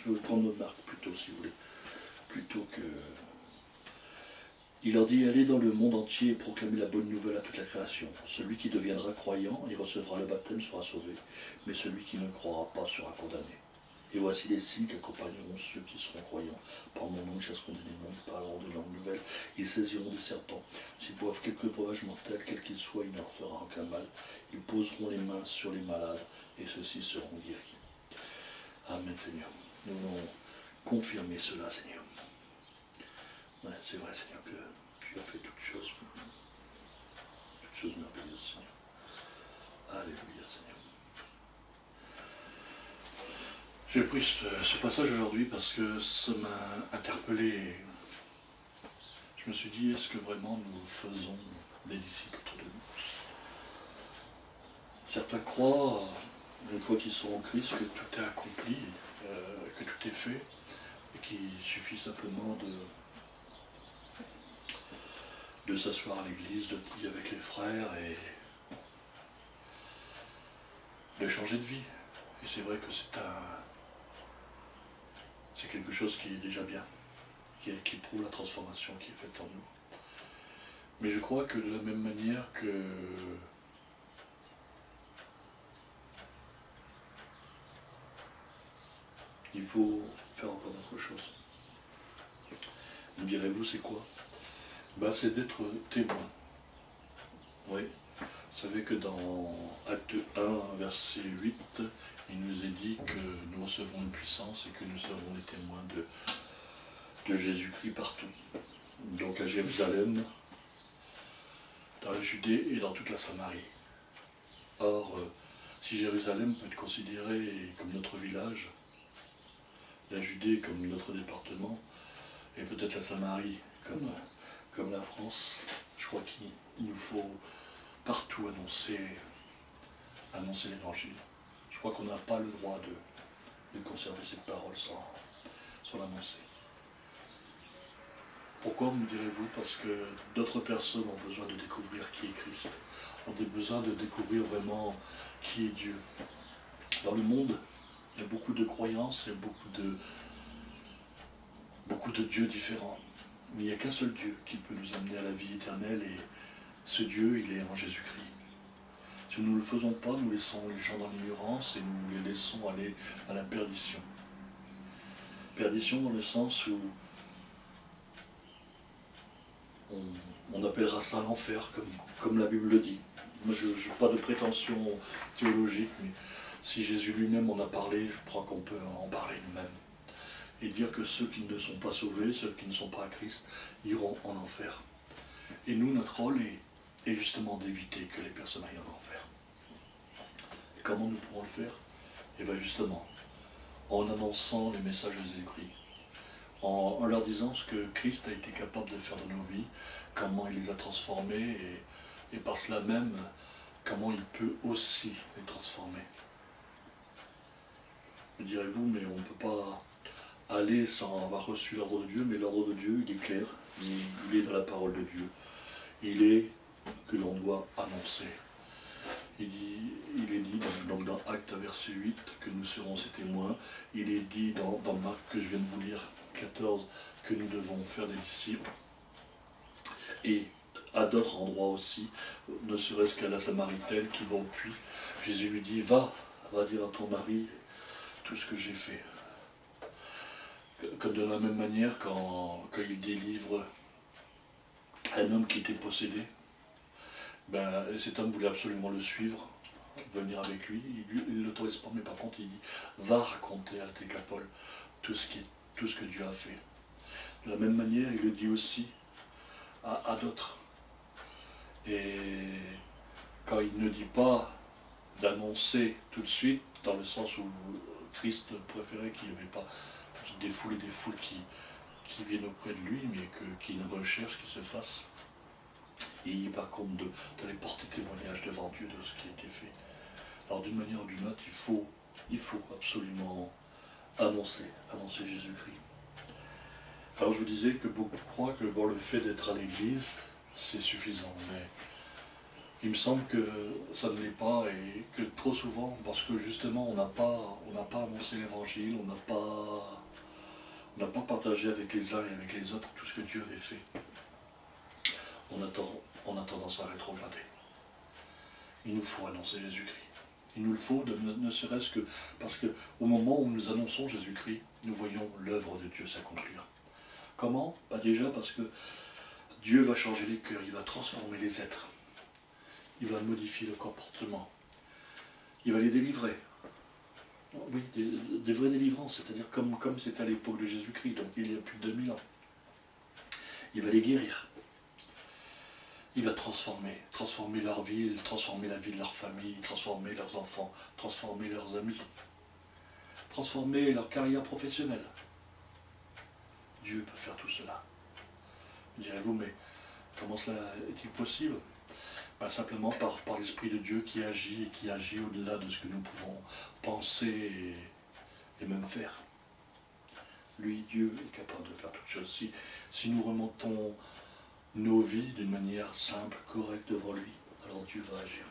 je veux prendre notre marque plutôt, si vous voulez. Plutôt que... Il leur dit, allez dans le monde entier et proclamez la bonne nouvelle à toute la création. Celui qui deviendra croyant et recevra le baptême sera sauvé, mais celui qui ne croira pas sera condamné. Et voici les signes qui accompagneront ceux qui seront croyants. Par mon nom, ils chasseront des démons, ils parleront de langues nouvelles, ils saisiront des serpents. S'ils boivent quelque breuvage mortel, quel qu'il soit, il ne leur fera aucun mal. Ils poseront les mains sur les malades, et ceux-ci seront guéris. Amen, Seigneur. Nous voulons confirmer cela, Seigneur. Ouais, c'est vrai, Seigneur, que tu as fait toutes choses merveilleuses, Seigneur. Alléluia, Seigneur. J'ai pris ce passage aujourd'hui parce que ça m'a interpellé. Je me suis dit, est-ce que vraiment nous faisons des disciples autour de nous? Certains croient, une fois qu'ils sont en Christ, que tout est accompli, que tout est fait, et qu'il suffit simplement de s'asseoir à l'église, de prier avec les frères et de changer de vie. Et c'est vrai que c'est quelque chose qui est déjà bien, qui prouve la transformation qui est faite en nous. Mais je crois que de la même manière que il faut faire encore d'autres choses. Me direz-vous, c'est quoi? C'est d'être témoin. Oui. Vous savez que dans Acte 1, verset 8, il nous est dit que nous recevons une puissance et que nous serons les témoins de Jésus-Christ partout. Donc à Jérusalem, dans la Judée et dans toute la Samarie. Or, si Jérusalem peut être considérée comme notre village, la Judée comme notre département, et peut-être la Samarie comme la France, je crois qu'il nous faut partout annoncer l'évangile. Je crois qu'on n'a pas le droit de conserver cette parole sans l'annoncer. Pourquoi, me direz-vous? Parce que d'autres personnes ont besoin de découvrir qui est Christ, ont besoin de découvrir vraiment qui est Dieu. Dans le monde, il y a beaucoup de croyances, il y a beaucoup de dieux différents. Mais il n'y a qu'un seul Dieu qui peut nous amener à la vie éternelle, et ce Dieu, il est en Jésus-Christ. Si nous ne le faisons pas, nous laissons les gens dans l'ignorance et nous les laissons aller à la perdition. Perdition dans le sens où on appellera ça l'enfer, comme la Bible le dit. Moi, je n'ai pas de prétention théologique, mais si Jésus lui-même en a parlé, je crois qu'on peut en parler nous-mêmes. Et dire que ceux qui ne sont pas sauvés, ceux qui ne sont pas à Christ, iront en enfer. Et nous, notre rôle est justement d'éviter que les personnes aillent en enfer. Et comment nous pourrons le faire? Et bien justement, en annonçant les messages de Jésus-Christ, en leur disant ce que Christ a été capable de faire dans nos vies, comment il les a transformés, et par cela même, comment il peut aussi les transformer. Me direz-vous, mais on ne peut pas aller sans avoir reçu l'ordre de Dieu, mais l'ordre de Dieu, il est clair, il est dans la parole de Dieu. Il est que l'on doit annoncer. Il est dit donc dans Acte verset 8 que nous serons ses témoins. Il est dit dans Marc que je viens de vous lire, 14, que nous devons faire des disciples. Et à d'autres endroits aussi, ne serait-ce qu'à la Samaritaine qui va au puits, Jésus lui dit, va dire à ton mari tout ce que j'ai fait. Comme de la même manière, quand il délivre un homme qui était possédé, cet homme voulait absolument le suivre, venir avec lui, il ne l'autorise pas, mais par contre il dit, va raconter à Décapole tout ce que Dieu a fait. De la même manière, il le dit aussi à d'autres. Et quand il ne dit pas d'annoncer tout de suite, dans le sens où Christ préférait qu'il n'y avait pas des foules et des foules qui viennent auprès de lui, mais qu'il y ait une recherche qui se fasse. Il dit par contre d'aller porter témoignage devant Dieu de ce qui a été fait. Alors d'une manière ou d'une autre, il faut absolument annoncer Jésus-Christ. Alors je vous disais que beaucoup croient que le fait d'être à l'église, c'est suffisant. Mais Il me semble que ça ne l'est pas et que trop souvent, parce que justement on n'a pas annoncé l'évangile, on n'a pas partagé avec les uns et avec les autres tout ce que Dieu avait fait, on a tendance à rétrograder. Il nous faut annoncer Jésus-Christ. Il nous le faut, ne serait-ce que parce qu'au moment où nous annonçons Jésus-Christ, nous voyons l'œuvre de Dieu s'accomplir. Comment? Déjà parce que Dieu va changer les cœurs, il va transformer les êtres. Il va modifier le comportement. Il va les délivrer. Oui, des vraies délivrances, c'est-à-dire comme c'était à l'époque de Jésus-Christ, donc il y a plus de 2000 ans. Il va les guérir. Il va transformer leur vie, transformer la vie de leur famille, transformer leurs enfants, transformer leurs amis, transformer leur carrière professionnelle. Dieu peut faire tout cela. Direz-vous, mais comment cela est-il possible? Simplement par l'Esprit de Dieu qui agit et qui agit au-delà de ce que nous pouvons penser et même faire. Lui, Dieu, est capable de faire toutes choses. Si nous remontons nos vies d'une manière simple, correcte devant lui, alors Dieu va agir.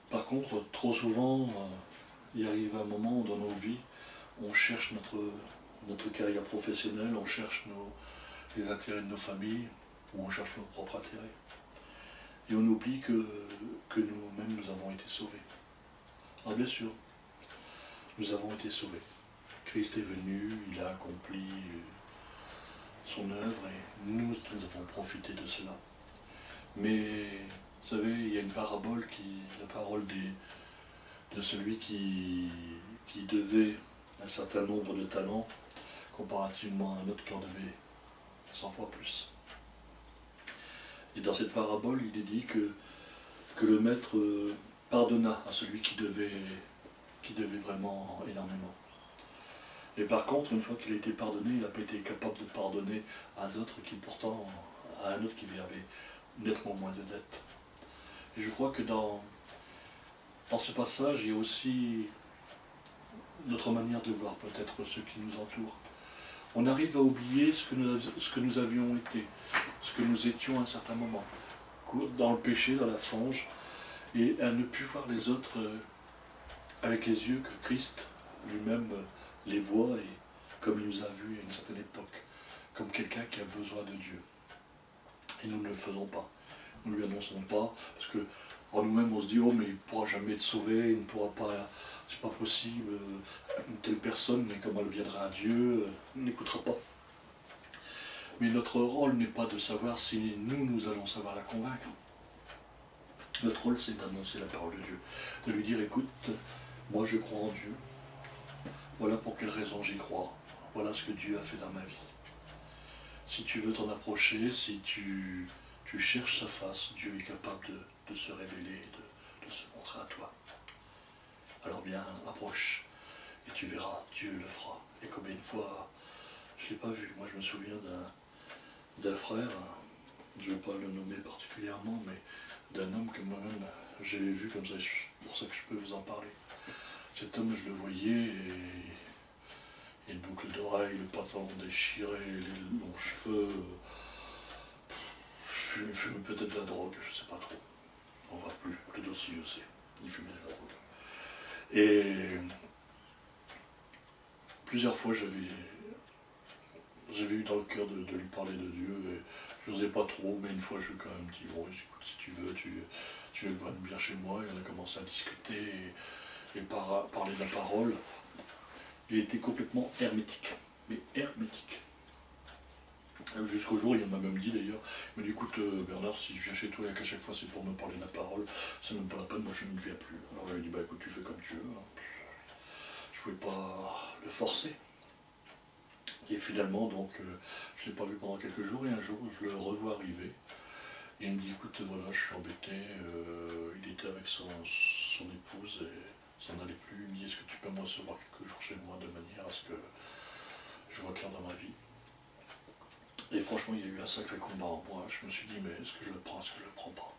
Par contre, trop souvent, il arrive un moment dans nos vies, on cherche notre carrière professionnelle, on cherche les intérêts de nos familles, ou on cherche nos propres intérêts. Et on oublie que nous-mêmes, nous avons été sauvés. Alors bien sûr, nous avons été sauvés. Christ est venu, il a accompli son œuvre et nous avons profité de cela. Mais, vous savez, il y a une parabole, la parole de celui qui devait un certain nombre de talents, comparativement à un autre qui en devait 100 fois plus. Et dans cette parabole, il est dit que le maître pardonna à celui qui devait vraiment énormément. Et par contre, une fois qu'il a été pardonné, il n'a pas été capable de pardonner à d'autres à un autre qui lui avait nettement moins de dettes. Et je crois que dans ce passage, il y a aussi notre manière de voir peut-être ceux qui nous entourent. On arrive à oublier ce que nous avions été, ce que nous étions à un certain moment, dans le péché, dans la fange, et à ne plus voir les autres avec les yeux que Christ lui-même les voit, et comme il nous a vus à une certaine époque, comme quelqu'un qui a besoin de Dieu. Et nous ne le faisons pas. Nous ne lui annonçons pas, parce que en nous-mêmes on se dit, oh mais il ne pourra jamais être sauvé, il ne pourra pas, c'est pas possible, une telle personne, mais comment elle viendra à Dieu, il n'écoutera pas. Mais notre rôle n'est pas de savoir si nous allons savoir la convaincre. Notre rôle, c'est d'annoncer la parole de Dieu, de lui dire, écoute, moi je crois en Dieu, voilà pour quelle raison j'y crois, voilà ce que Dieu a fait dans ma vie. Si tu veux t'en approcher, si tu cherches sa face, Dieu est capable de se révéler, de se montrer à toi. Alors bien, approche, et tu verras, Dieu le fera. Et combien de fois, je ne l'ai pas vu, moi je me souviens d'un frère, je ne vais pas le nommer particulièrement, mais d'un homme que moi-même j'avais vu comme ça, c'est pour ça que je peux vous en parler. Cet homme, je le voyais, et une boucle d'oreille, le pantalon déchiré, les longs cheveux, il fumait peut-être de la drogue, je ne sais pas trop. On ne va plus, peut-être aussi je sais, il fumait de la drogue. Et plusieurs fois j'avais eu dans le cœur de lui parler de Dieu, et je n'osais pas trop, mais une fois je lui ai quand même dit, bon écoute, si tu veux, tu veux bien chez moi, et on a commencé à discuter, et parler de la parole. Il était complètement hermétique, mais hermétique. Jusqu'au jour, il m'a même dit d'ailleurs, il m'a dit, écoute Bernard, si je viens chez toi et qu'à chaque fois c'est pour me parler de la parole, c'est même pas la peine, moi je ne viens plus. Alors je lui ai dit, bah écoute, tu fais comme tu veux. Je ne pouvais pas le forcer. Et finalement, donc, je ne l'ai pas vu pendant quelques jours, et un jour, je le revois arriver. Et il me dit, écoute, voilà, je suis embêté, il était avec son épouse, et ça n'allait plus. Il me dit, est-ce que tu peux me recevoir quelques jours chez moi, de manière à ce que je vois clair dans ma vie. Et franchement, il y a eu un sacré combat en moi. Je me suis dit, mais est-ce que je le prends, est-ce que je le prends pas?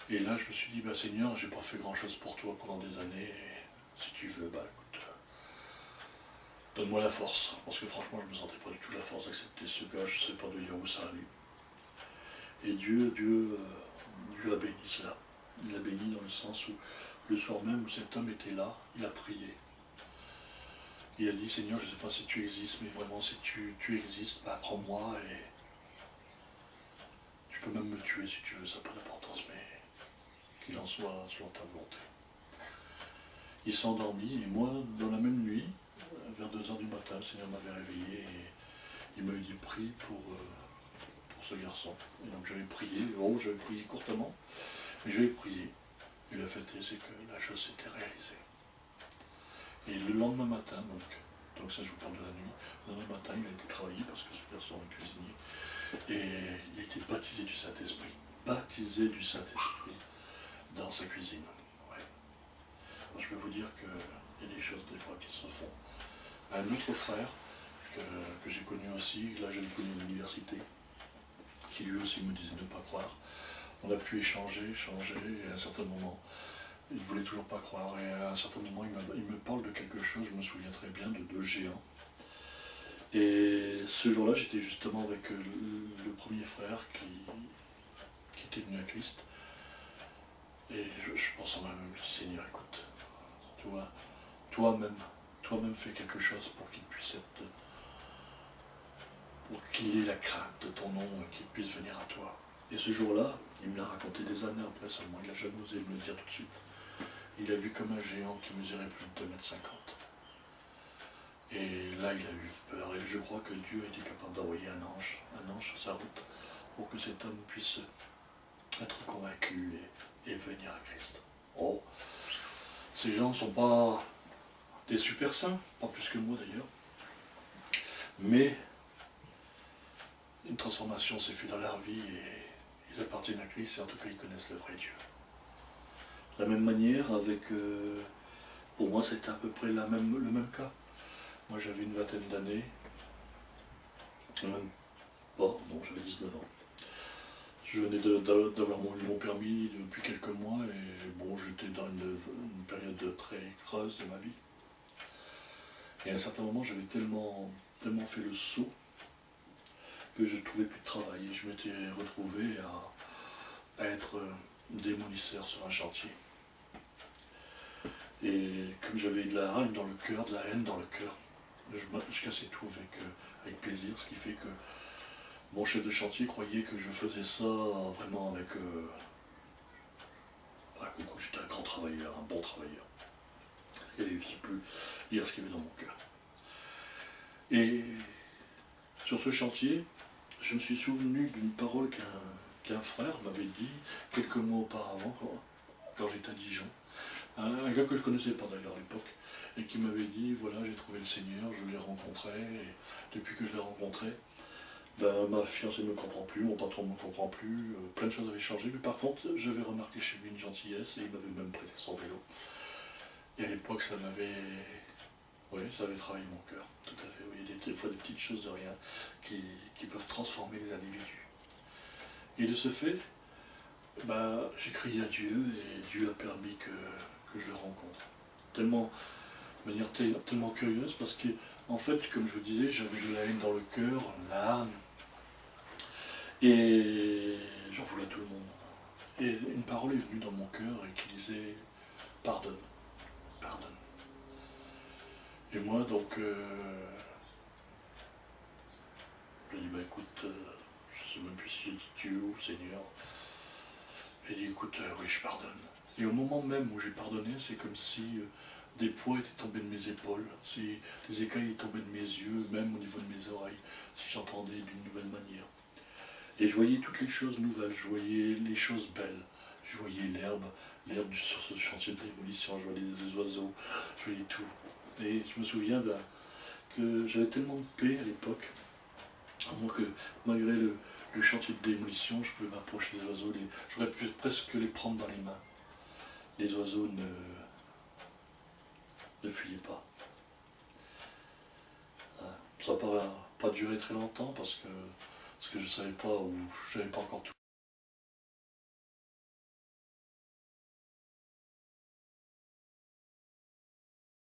Et là, je me suis dit, bah Seigneur, j'ai pas fait grand-chose pour toi pendant des années, et si tu veux, bah écoute, donne-moi la force. Parce que franchement, je me sentais pas du tout la force d'accepter ce gars, je sais pas de dire où ça allait. Et Dieu a béni cela. Il l'a béni dans le sens où le soir même où cet homme était là, il a prié. Il a dit, Seigneur, je ne sais pas si tu existes, mais vraiment si tu existes, bah, prends-moi et tu peux même me tuer si tu veux, ça n'a pas d'importance, mais qu'il en soit selon ta volonté. Il s'est endormi et moi, dans la même nuit, vers 2 h du matin, le Seigneur m'avait réveillé et il m'avait dit, prie pour ce garçon. Et donc j'avais prié, j'avais prié courtement, mais j'avais prié. Et le fait est, c'est que la chose s'était réalisée. Et le lendemain matin, donc ça je vous parle de la nuit, le lendemain matin il a été travaillé parce que ce garçon est cuisinier, et il a été baptisé du Saint-Esprit. Baptisé du Saint-Esprit dans sa cuisine. Ouais. Alors, je peux vous dire qu'il y a des choses des fois qui se font. Un autre frère que j'ai connu aussi, là je l'ai connu à l'université, qui lui aussi me disait de ne pas croire. On a pu échanger, et à un certain moment, il ne voulait toujours pas croire. Et à un certain moment, il me parle de quelque chose, je me souviens très bien, de géants. Et ce jour-là, j'étais justement avec le premier frère qui était venu à Christ. Et je pense en moi-même, je dis, Seigneur, écoute, toi-même fais quelque chose pour qu'il puisse être, pour qu'il ait la crainte de ton nom et qu'il puisse venir à toi. Et ce jour-là, il me l'a raconté des années après seulement, il n'a jamais osé me le dire tout de suite. Il a vu comme un géant qui mesurait plus de 2,50 m. Et là, il a eu peur. Et je crois que Dieu a été capable d'envoyer un ange sur sa route, pour que cet homme puisse être convaincu et venir à Christ. Oh, ces gens ne sont pas des super saints, pas plus que moi d'ailleurs, mais une transformation s'est faite dans leur vie et ils appartiennent à Christ et en tout cas ils connaissent le vrai Dieu. De la même manière, pour moi c'était à peu près le même cas. Moi j'avais une vingtaine d'années, même pas, non j'avais 19 ans. Je venais d'avoir mon permis depuis quelques mois et bon, j'étais dans une période très creuse de ma vie. Et à un certain moment, j'avais tellement fait le saut que je ne trouvais plus de travail. Et je m'étais retrouvé à être démolisseur sur un chantier. Et comme j'avais de la haine dans le cœur, je cassais tout avec plaisir, ce qui fait que mon chef de chantier croyait que je faisais ça vraiment avec... coucou, j'étais un grand travailleur, un bon travailleur. Je ne sais plus lire ce qu'il y avait dans mon cœur. Et sur ce chantier, je me suis souvenu d'une parole qu'un frère m'avait dit quelques mois auparavant, quand j'étais à Dijon. Un gars que je ne connaissais pas d'ailleurs à l'époque, et qui m'avait dit, voilà, j'ai trouvé le Seigneur, je l'ai rencontré, et depuis que je l'ai rencontré, ben, ma fiancée ne me comprend plus, mon patron ne me comprend plus, plein de choses avaient changé, mais par contre, j'avais remarqué chez lui une gentillesse, et il m'avait même prêté son vélo. Et à l'époque, ça avait travaillé mon cœur, tout à fait. Oui, il y a des fois des petites choses de rien qui peuvent transformer les individus. Et de ce fait, bah, j'ai crié à Dieu, et Dieu a permis que je le rencontre. De manière tellement curieuse, parce que, en fait, comme je vous disais, j'avais de la haine dans le cœur, la haine, et j'en voulais à tout le monde. Et une parole est venue dans mon cœur et qui disait « Pardonne, pardonne ». Et moi, donc, j'ai dit, bah écoute, je ne sais même plus si j'ai dit Dieu ou Seigneur. J'ai dit, écoute, oui, je pardonne. Et au moment même où j'ai pardonné, c'est comme si des poids étaient tombés de mes épaules, si des écailles étaient tombées de mes yeux, même au niveau de mes oreilles, si j'entendais d'une nouvelle manière. Et je voyais toutes les choses nouvelles, je voyais les choses belles. Je voyais l'herbe sur ce chantier de démolition, je voyais les oiseaux, je voyais tout. Et je me souviens que j'avais tellement de paix à l'époque, que malgré le chantier de démolition, je pouvais m'approcher des oiseaux, j'aurais pu presque les prendre dans les mains. Les oiseaux ne fuyaient pas. Ça n'a pas duré très longtemps parce que je ne savais pas, ou je n'avais pas encore tout.